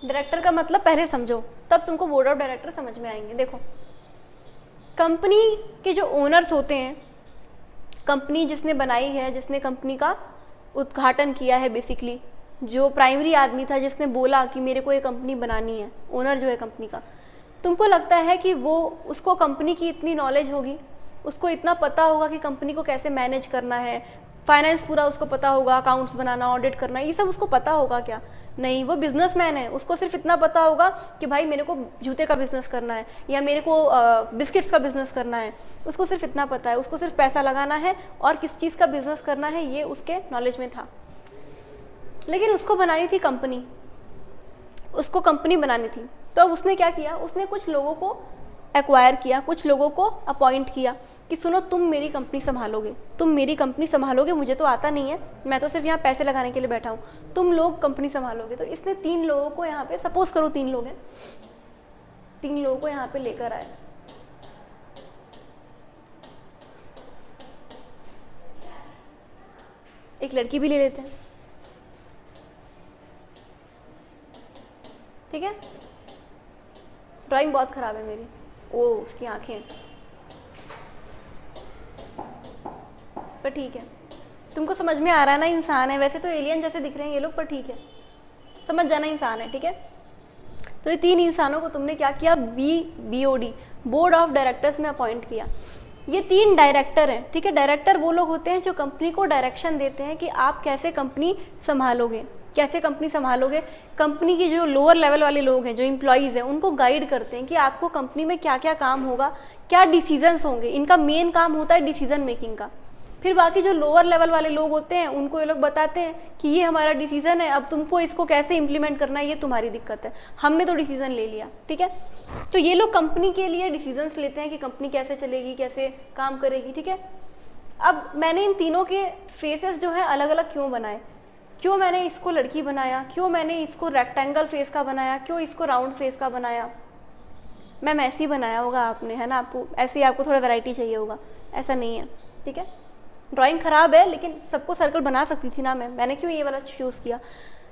डायरेक्टर का मतलब पहले समझो, तब तुमको बोर्ड ऑफ डायरेक्टर समझ में आएंगे। देखो, कंपनी के जो ओनर्स होते हैं, कंपनी जिसने बनाई है, जिसने कंपनी का उद्घाटन किया है, बेसिकली जो प्राइमरी आदमी था जिसने बोला कि मेरे को ये कंपनी बनानी है, ओनर जो है कंपनी का, तुमको लगता है कि वो उसको कंपनी की इतनी नॉलेज होगी, उसको इतना पता होगा कि कंपनी को कैसे मैनेज करना है, फाइनेंस पूरा उसको पता होगा, अकाउंट्स बनाना, ऑडिट करना, ये सब उसको पता होगा क्या? नहीं, वो बिजनेसमैन है, उसको सिर्फ इतना पता होगा कि भाई मेरे को जूते का बिजनेस करना है या मेरे को बिस्किट्स का बिजनेस करना है, उसको सिर्फ इतना पता है, उसको सिर्फ पैसा लगाना है और किस चीज़ का बिजनेस करना है ये उसके नॉलेज में था। लेकिन उसको बनानी थी कंपनी, उसको कंपनी बनानी थी, तो अब उसने क्या किया, उसने कुछ लोगों को एक्वायर किया, कुछ लोगों को अपॉइंट किया कि सुनो तुम मेरी कंपनी संभालोगे, तुम मेरी कंपनी संभालोगे, मुझे तो आता नहीं है, मैं तो सिर्फ यहाँ पैसे लगाने के लिए बैठा हूँ, तुम लोग कंपनी संभालोगे। तो इसने 3 लोगों को यहाँ पे, सपोज करो 3 लोग हैं, 3 लोगों को यहाँ पे लेकर आए। एक लड़की भी ले लेते हैं, ठीक है। ड्राइंग बहुत खराब है मेरी, ओ उसकी आंखें, पर ठीक है, तुमको समझ में आ रहा है ना, इंसान है, वैसे तो एलियन जैसे दिख रहे हैं ये लोग, पर ठीक है, समझ जाना इंसान है। ठीक है, तो ये 3 इंसानों को तुमने क्या किया, BOD, बोर्ड ऑफ डायरेक्टर्स में अपॉइंट किया। ये 3 डायरेक्टर हैं। ठीक है, डायरेक्टर वो लोग होते हैं जो कंपनी को डायरेक्शन देते हैं कि आप कैसे कंपनी संभालोगे, कैसे कंपनी संभालोगे। कंपनी की जो लोअर लेवल वाले लोग हैं, जो एम्प्लॉयज़ हैं, उनको गाइड करते हैं कि आपको कंपनी में क्या क्या काम होगा, क्या डिसीजंस होंगे। इनका मेन काम होता है डिसीजन मेकिंग का। फिर बाकी जो लोअर लेवल वाले लोग होते हैं उनको ये लोग बताते हैं कि ये हमारा डिसीजन है, अब तुमको इसको कैसे इंप्लीमेंट करना है ये तुम्हारी दिक्कत है, हमने तो डिसीजन ले लिया। ठीक है, तो ये लोग कंपनी के लिए डिसीजंस लेते हैं कि कंपनी कैसे चलेगी, कैसे काम करेगी। ठीक है, अब मैंने इन तीनों के फेसेस जो हैं अलग अलग क्यों बनाए, क्यों मैंने इसको लड़की बनाया, क्यों मैंने इसको रेक्टेंगल फेस का बनाया, क्यों इसको राउंड फेस का बनाया। मैम ऐसे ही बनाया होगा आपने, है ना, आपको ऐसे ही, आपको थोड़ा वैरायटी चाहिए होगा, ऐसा नहीं है। ठीक है, ड्राइंग ख़राब है लेकिन सबको सर्कल बना सकती थी ना मैंने क्यों ये वाला चूज़ किया,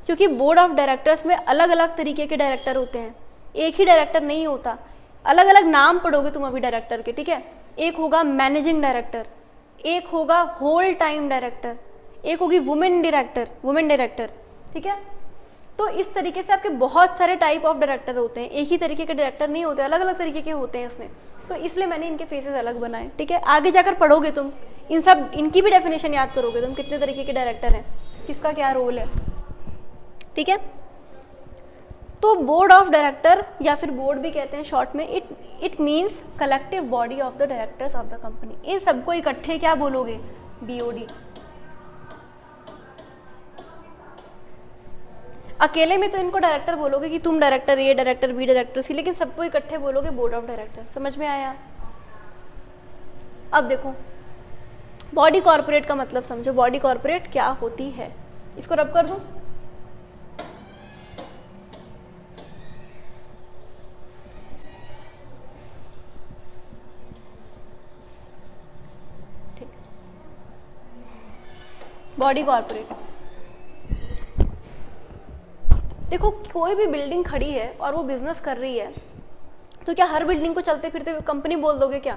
क्योंकि बोर्ड ऑफ डायरेक्टर्स में अलग अलग तरीके के डायरेक्टर होते हैं, एक ही डायरेक्टर नहीं होता, अलग अलग नाम पढ़ोगे तुम अभी डायरेक्टर के। ठीक है, एक होगा मैनेजिंग डायरेक्टर, एक होगा होल टाइम डायरेक्टर, एक होगी वुमेन डायरेक्टर। ठीक है, तो इस तरीके से आपके बहुत सारे टाइप ऑफ डायरेक्टर होते हैं, एक ही तरीके के डायरेक्टर नहीं होते, अलग अलग तरीके के होते हैं इसमें, तो इसलिए मैंने इनके फेसेस अलग बनाए। ठीक है, आगे जाकर पढ़ोगे तुम इनकी भी डेफिनेशन याद करोगे तुम, कितने तरीके के डायरेक्टर हैं, किसका क्या रोल है। ठीक है, तो बोर्ड ऑफ डायरेक्टर या फिर बोर्ड भी कहते हैं शॉर्ट में, it means collective body of the directors of the company. इन सबको इकट्ठे क्या बोलोगे, BOD। अकेले में तो इनको डायरेक्टर बोलोगे कि तुम director A, director B, director C, लेकिन सबको इकट्ठे बोलोगे बोर्ड ऑफ डायरेक्टर। समझ में आया? अब देखो बॉडी कॉर्पोरेट का मतलब समझो, बॉडी कॉर्पोरेट क्या होती है। इसको रब कर दूं, ठीक, बॉडी कॉर्पोरेट। देखो कोई भी बिल्डिंग खड़ी है और वो बिजनेस कर रही है, तो क्या हर बिल्डिंग को चलते फिरते कंपनी बोल दोगे क्या,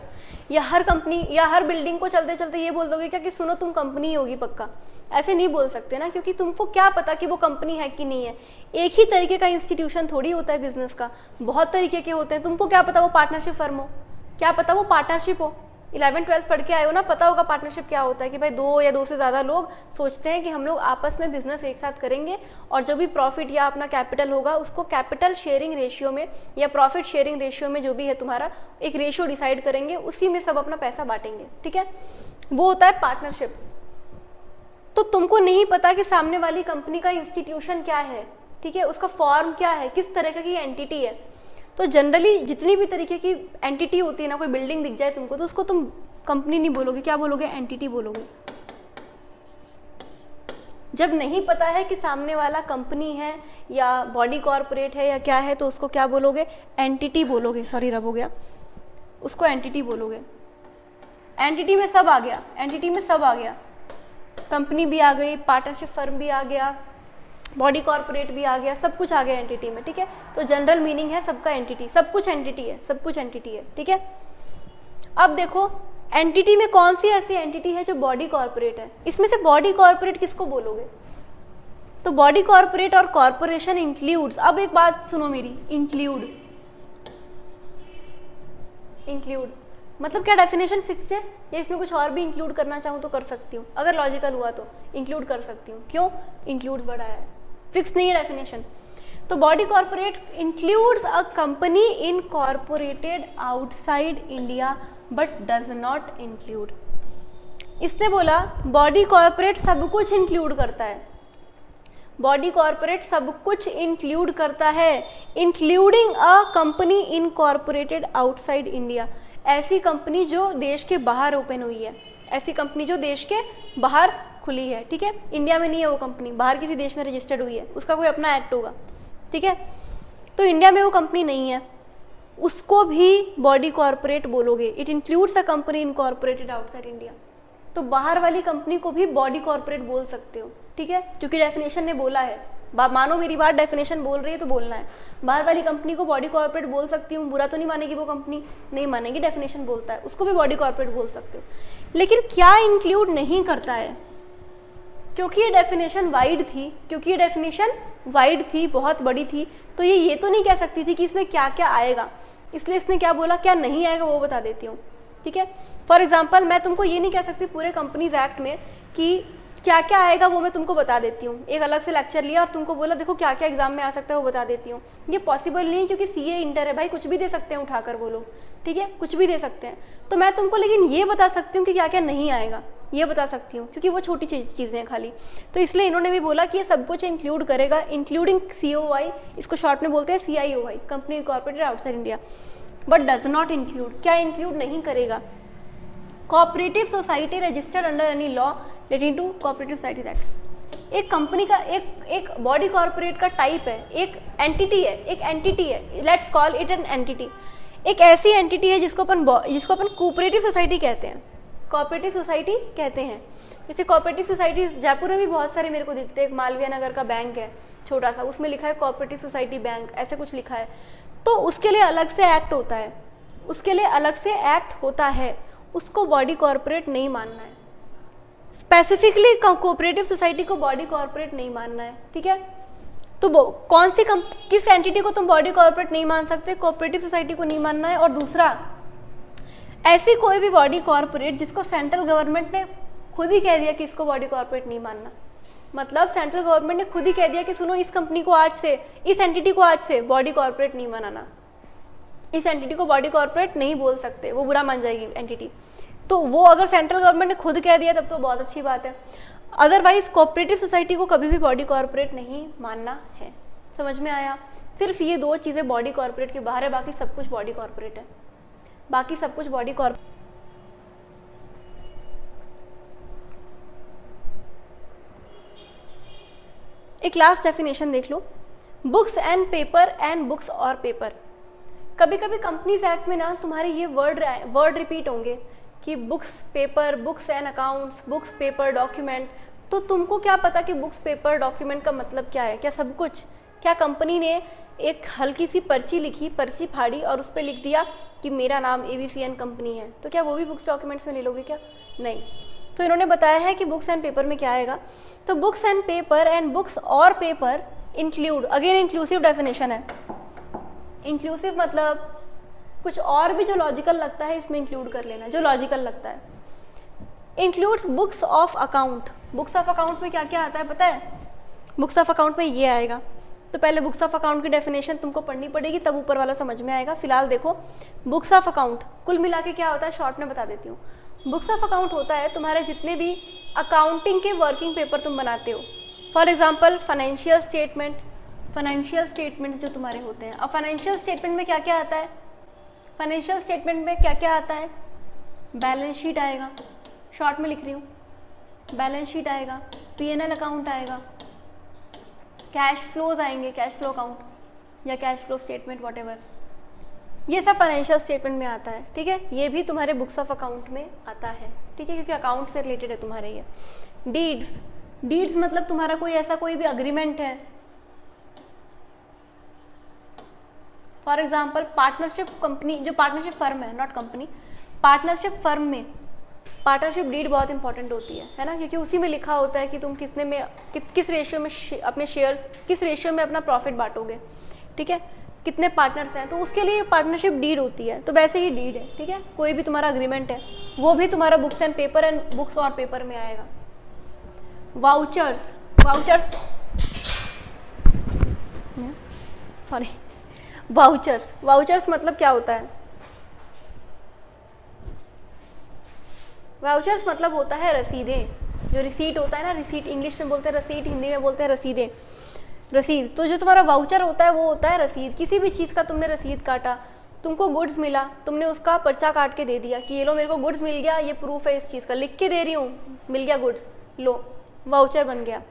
या हर बिल्डिंग को चलते चलते ये बोल दोगे क्या कि सुनो तुम कंपनी ही होगी पक्का। ऐसे नहीं बोल सकते ना, क्योंकि तुमको क्या पता कि वो कंपनी है कि नहीं है। एक ही तरीके का इंस्टीट्यूशन थोड़ी होता है बिजनेस का, बहुत तरीके के होते हैं। तुमको क्या पता वो पार्टनरशिप फर्म हो, क्या पता वो पार्टनरशिप हो। 11th-12th पढ़ के आए हो ना, पता होगा पार्टनरशिप क्या होता है, कि भाई 2 या 2 से ज़्यादा लोग सोचते हैं कि हम लोग आपस में बिजनेस एक साथ करेंगे और जो भी प्रॉफिट या अपना कैपिटल होगा उसको कैपिटल शेयरिंग रेशियो में या प्रॉफिट शेयरिंग रेशियो में, जो भी है तुम्हारा एक रेशियो डिसाइड करेंगे, उसी में सब अपना पैसा बांटेंगे। ठीक है, वो होता है पार्टनरशिप। तो तुमको नहीं पता कि सामने वाली कंपनी का इंस्टीट्यूशन क्या है, ठीक है, उसका फॉर्म क्या है, किस तरह की एंटिटी है। तो जनरली जितनी भी तरीके की एंटिटी होती है ना, कोई बिल्डिंग दिख जाए तुमको तो उसको तुम कंपनी नहीं बोलोगे, क्या बोलोगे, एंटिटी बोलोगे। जब नहीं पता है कि सामने वाला कंपनी है या बॉडी कॉर्पोरेट है या क्या है तो उसको क्या बोलोगे, एंटिटी बोलोगे। सॉरी रब हो गया, उसको एंटिटी बोलोगे। एंटिटी में सब आ गया, एंटिटी में सब आ गया, कंपनी भी आ गई, पार्टनरशिप फर्म भी आ गया, बॉडी कॉर्पोरेट भी आ गया, सब कुछ आ गया एंटिटी में, ठीक है। तो जनरल मीनिंग है सबका एंटिटी, सब कुछ एंटिटी है, सब कुछ एंटिटी है, ठीक है। अब देखो एंटिटी में कौन सी ऐसी एंटिटी है जो बॉडी कॉर्पोरेट है, इसमें से बॉडी कॉर्पोरेट किसको बोलोगे, तो बॉडी कॉर्पोरेट और कॉर्पोरेशन इंक्लूड्स। अब एक बात सुनो मेरी, इंक्लूड मतलब क्या डेफिनेशन फिक्स्ड है, या इसमें कुछ और भी इंक्लूड करना चाहूँ तो कर सकती हूँ, अगर लॉजिकल हुआ तो इंक्लूड कर सकती हूँ। क्यों, इंक्लूड बड़ा है, फिक्स नहीं है डेफिनेशन। तो body corporate includes a company incorporated outside India but does not include. इसने बोला बॉडी कॉर्पोरेट सब कुछ इंक्लूड करता है, बॉडी कॉर्पोरेट सब कुछ इंक्लूड करता है, including a company incorporated outside India. ऐसी कंपनी जो देश के बाहर ओपन हुई है, ऐसी कंपनी जो देश के बाहर खुली है, ठीक है, इंडिया में नहीं है वो कंपनी, बाहर किसी देश में रजिस्टर्ड हुई है, उसका कोई अपना एक्ट होगा, ठीक है। तो इंडिया में वो कंपनी नहीं है, उसको भी बॉडी कॉर्पोरेट बोलोगे। It includes a company incorporated outside India. तो बाहर वाली कंपनी को भी बॉडी कॉर्पोरेट बोल सकते हो, ठीक है, क्योंकि डेफिनेशन ने बोला है। मानो मेरी बात, डेफिनेशन बोल रही है तो बोलना है। बाहर वाली कंपनी को बॉडी कॉर्पोरेट बोल सकती हूँ, बुरा तो नहीं मानेगी वो कंपनी, नहीं मानेगी, डेफिनेशन बोलता है, उसको भी बॉडी कॉर्पोरेट बोल सकते हो। लेकिन क्या इंक्लूड नहीं करता है, क्योंकि ये डेफिनेशन वाइड थी, बहुत बड़ी थी, तो ये तो नहीं कह सकती थी कि इसमें क्या क्या आएगा, इसलिए इसने क्या बोला, क्या नहीं आएगा वो बता देती हूँ, ठीक है। फॉर एग्जाम्पल मैं तुमको ये नहीं कह सकती पूरे कंपनीज एक्ट में कि क्या क्या आएगा, वो मैं तुमको बता देती हूँ। एक अलग से लेक्चर लिया और तुमको बोला देखो क्या क्या एग्जाम में आ सकता है वो बता देती हूँ, ये पॉसिबल नहीं, क्योंकि सीए इंटर है भाई, कुछ भी दे सकते हैं उठाकर वो लोग, ठीक है, कुछ भी दे सकते हैं। तो मैं तुमको लेकिन ये बता सकती हूँ कि क्या क्या नहीं आएगा, ये बता सकती हूँ, क्योंकि वो छोटी चीज़ें हैं खाली। तो इसलिए इन्होंने भी बोला कि ये सब कुछ इंक्लूड करेगा, इंक्लूडिंग COI, इसको शॉर्ट में बोलते हैं CIOI, company incorporated outside India, but does not include. क्या इंक्लूड नहीं करेगा, cooperative society registered under any law relating to cooperative society act. एक कंपनी का एक बॉडी कॉर्पोरेट का टाइप है, एक एंटिटी है, let's call it an entity. एक ऐसी एंटिटी है जिसको अपन कोऑपरेटिव सोसाइटी कहते हैं, कोऑपरेटिव सोसाइटी कहते हैं। जैसे कोऑपरेटिव सोसाइटी जयपुर में भी बहुत सारे मेरे को दिखते हैं, एक मालवीय नगर का बैंक है छोटा सा, उसमें लिखा है कोऑपरेटिव सोसाइटी बैंक, ऐसे कुछ लिखा है। तो उसके लिए अलग से एक्ट होता है, उसको बॉडी कॉर्पोरेट नहीं मानना है, स्पेसिफिकली कोऑपरेटिव सोसाइटी को बॉडी कॉर्पोरेट नहीं मानना है, ठीक है। तो कौन सी किस एंटिटी को तुम बॉडी कॉर्पोरेट नहीं मान सकते, कोऑपरेटिव सोसाइटी को नहीं मानना है। और दूसरा, ऐसी कोई भी बॉडी कॉर्पोरेट जिसको सेंट्रल गवर्नमेंट ने खुद ही कह दिया कि इसको बॉडी कॉर्पोरेट नहीं मानना, मतलब सेंट्रल गवर्नमेंट ने खुद ही कह दिया कि सुनो इस कंपनी को आज से, इस एंटिटी को आज से बॉडी कॉर्पोरेट नहीं मानना, इस एंटिटी को बॉडी कॉर्पोरेट नहीं बोल सकते, वो बुरा मान जाएगी एंटिटी। तो वो अगर सेंट्रल गवर्नमेंट ने खुद कह दिया तब तो बहुत अच्छी बात है, अदरवाइज कोऑपरेटिव सोसाइटी को कभी भी बॉडी कॉर्पोरेट नहीं मानना है। समझ में आया, सिर्फ ये दो चीज़ें बॉडी कॉर्पोरेट के बाहर है, बाकी सब कुछ बॉडी कॉर्पोरेट है, बाकी सब कुछ बॉडी कॉर्पोरेट। एक लास्ट डेफिनेशन देख लो, बुक्स एंड पेपर। कभी कभी कंपनीज एक्ट में ना तुम्हारे ये वर्ड रिपीट होंगे कि books paper, books and accounts, books paper document. तो तुमको क्या पता कि बुक्स पेपर डॉक्यूमेंट का मतलब क्या है, क्या सब कुछ, क्या कंपनी ने एक हल्की सी पर्ची फाड़ी और उस पर लिख दिया कि मेरा नाम ABCN कंपनी है, तो क्या वो भी बुक्स डॉक्यूमेंट्स में ले लोगे क्या, नहीं। तो इन्होंने बताया है कि बुक्स एंड पेपर में क्या आएगा, तो books and paper and books और paper include, again inclusive definition है। इंक्लूसिव मतलब कुछ और भी जो लॉजिकल लगता है इसमें इंक्लूड कर लेना, जो लॉजिकल लगता है। Includes books of account. Books of account में क्या क्या आता है पता है, बुक्स ऑफ अकाउंट में ये आएगा। तो पहले बुक्स ऑफ अकाउंट की डेफिनेशन तुमको पढ़नी पड़ेगी, तब ऊपर वाला समझ में आएगा। फिलहाल देखो, बुक्स ऑफ अकाउंट कुल मिला के क्या होता है, शॉर्ट में बता देती हूँ। बुक्स ऑफ अकाउंट होता है तुम्हारे जितने भी अकाउंटिंग के वर्किंग पेपर तुम बनाते हो, for example financial statement, financial statements जो तुम्हारे होते हैं। अब फाइनेंशियल स्टेटमेंट में क्या क्या आता है, फाइनेंशियल स्टेटमेंट में क्या क्या आता है, बैलेंस शीट आएगा, शॉर्ट में लिख रही हूँ, बैलेंस शीट आएगा, P&L अकाउंट आएगा, कैश फ्लोज आएंगे, कैश फ्लो अकाउंट या कैश फ्लो स्टेटमेंट वॉटेवर, ये सब फाइनेंशियल स्टेटमेंट में आता है। ठीक है, ये भी तुम्हारे बुक्स ऑफ अकाउंट में आता है। ठीक है, क्योंकि अकाउंट से रिलेटेड है तुम्हारे ये। डीड्स, डीड्स मतलब तुम्हारा कोई ऐसा कोई भी अग्रीमेंट है, फॉर एग्जाम्पल पार्टनरशिप कंपनी, जो पार्टनरशिप फर्म है, नॉट कंपनी, पार्टनरशिप फर्म में पार्टनरशिप डीड बहुत इंपॉर्टेंट होती है ना, क्योंकि उसी में लिखा होता है कि तुम कितने में किस रेशियो में अपने शेयर्स, किस रेशियो में अपना प्रॉफिट बांटोगे। ठीक है, कितने पार्टनर्स हैं, तो उसके लिए पार्टनरशिप डीड होती है। तो वैसे ही डीड है। ठीक है, कोई भी तुम्हारा अग्रीमेंट है वो भी तुम्हारा books and paper and books और पेपर में आएगा। Vouchers, vouchers sorry vouchers, vouchers मतलब क्या होता है, वाउचर्स मतलब होता है रसीदें, जो रिसीट होता है ना, रिसीट इंग्लिश में बोलते हैं रसीट, हिंदी में बोलते हैं रसीदें, रसीद। तो जो तुम्हारा वाउचर होता है वो होता है रसीद। किसी भी चीज़ का तुमने रसीद काटा, तुमको गुड्स मिला, तुमने उसका पर्चा काट के दे दिया कि ये लो मेरे को गुड्स मिल गया, ये प्रूफ है इस चीज़ का, लिख के दे रही हूँ, मिल गया गुड्स, लो वाउचर बन गया।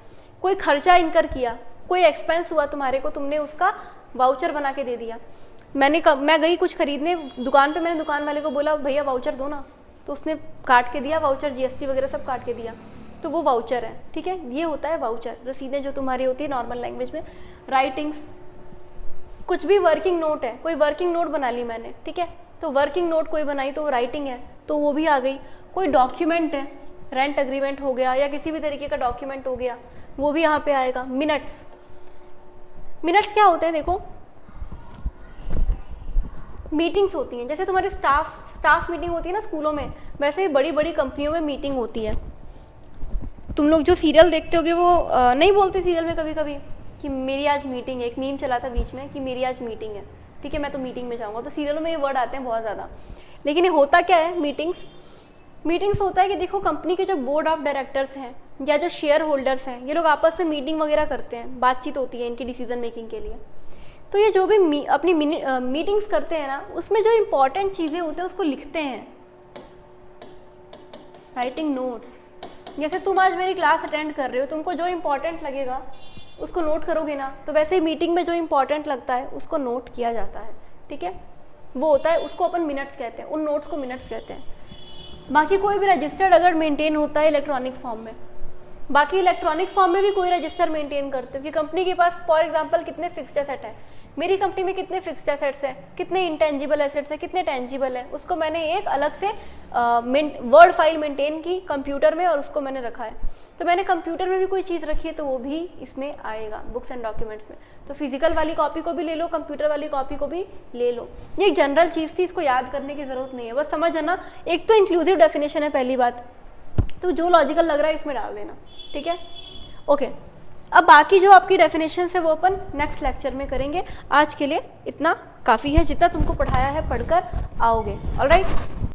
कोई खर्चा इनकर किया, कोई एक्सपेंस हुआ तुम्हारे को, तुमने उसका वाउचर बना के दे दिया। मैं गई कुछ खरीदने दुकान पे, मैंने दुकान वाले को बोला भैया वाउचर दो ना, तो उसने काट के दिया वाउचर, GST वगैरह सब काट के दिया, तो वो वाउचर है। ठीक है, ये होता है वाउचर, रसीदें जो तुम्हारी होती है नॉर्मल लैंग्वेज में। राइटिंग्स, कुछ भी वर्किंग नोट है, कोई वर्किंग नोट बना ली मैंने, ठीक है, तो वर्किंग नोट कोई बनाई तो वो राइटिंग है, तो वो भी आ गई। कोई डॉक्यूमेंट है, रेंट एग्रीमेंट हो गया या किसी भी तरीके का डॉक्यूमेंट हो गया, वो भी यहाँ पे आएगा। मिनट्स, मिनट्स क्या होते हैं, देखो मीटिंग्स होती हैं, जैसे तुम्हारी स्टाफ मीटिंग होती है ना स्कूलों में, वैसे ही बड़ी बड़ी कंपनियों में मीटिंग होती है। तुम लोग जो सीरियल देखते होगे वो नहीं बोलते सीरियल में कभी कभी कि मेरी आज मीटिंग है, एक मीम चला था बीच में कि मेरी आज मीटिंग है, ठीक है मैं तो मीटिंग में जाऊँगा, तो सीरियलों में ये वर्ड आते हैं बहुत ज़्यादा। लेकिन ये होता क्या है, मीटिंग्स होता है कि देखो कंपनी के जो बोर्ड ऑफ डायरेक्टर्स हैं या जो शेयर होल्डर्स हैं, ये लोग आपस में मीटिंग वगैरह करते हैं, बातचीत होती है इनकी डिसीजन मेकिंग के लिए। तो ये जो भी अपनी मीटिंग्स करते हैं ना, उसमें जो इंपॉर्टेंट चीज़ें होती हैं उसको लिखते हैं, राइटिंग नोट्स। जैसे तुम आज मेरी क्लास अटेंड कर रहे हो, तुमको जो इंपॉर्टेंट लगेगा उसको नोट करोगे ना, तो वैसे ही मीटिंग में जो इंपॉर्टेंट लगता है उसको नोट किया जाता है। ठीक है, वो होता है, उसको अपन मिनट्स कहते हैं, उन नोट्स को मिनट्स कहते हैं। बाकी कोई भी रजिस्टर्ड अगर मेंटेन होता है इलेक्ट्रॉनिक फॉर्म में, बाकी इलेक्ट्रॉनिक फॉर्म में भी कोई रजिस्टर मेंटेन करते हो कि कंपनी के पास फॉर एग्जांपल कितने फिक्स्ड एसेट है, मेरी कंपनी में कितने फिक्स्ड एसेट्स हैं, कितने इंटेंजिबल एसेट्स हैं, कितने टेंजिबल हैं, उसको मैंने एक अलग से वर्ड फाइल मेंटेन की कंप्यूटर में और उसको मैंने रखा है। तो मैंने कंप्यूटर में भी कोई चीज़ रखी है तो वो भी इसमें आएगा बुक्स एंड डॉक्यूमेंट्स में। तो फिजिकल वाली कॉपी को भी ले लो, कंप्यूटर वाली कॉपी को भी ले लो। ये एक जनरल चीज़ थी, इसको याद करने की ज़रूरत नहीं है, बस समझ आना। एक तो इंक्लूसिव डेफिनेशन है पहली बात, तो जो लॉजिकल लग रहा है इसमें डाल देना। ठीक है, ओके। अब बाकी जो आपकी डेफिनेशन है वो अपन नेक्स्ट लेक्चर में करेंगे। आज के लिए इतना काफ़ी है, जितना तुमको पढ़ाया है पढ़कर आओगे। ऑलराइट।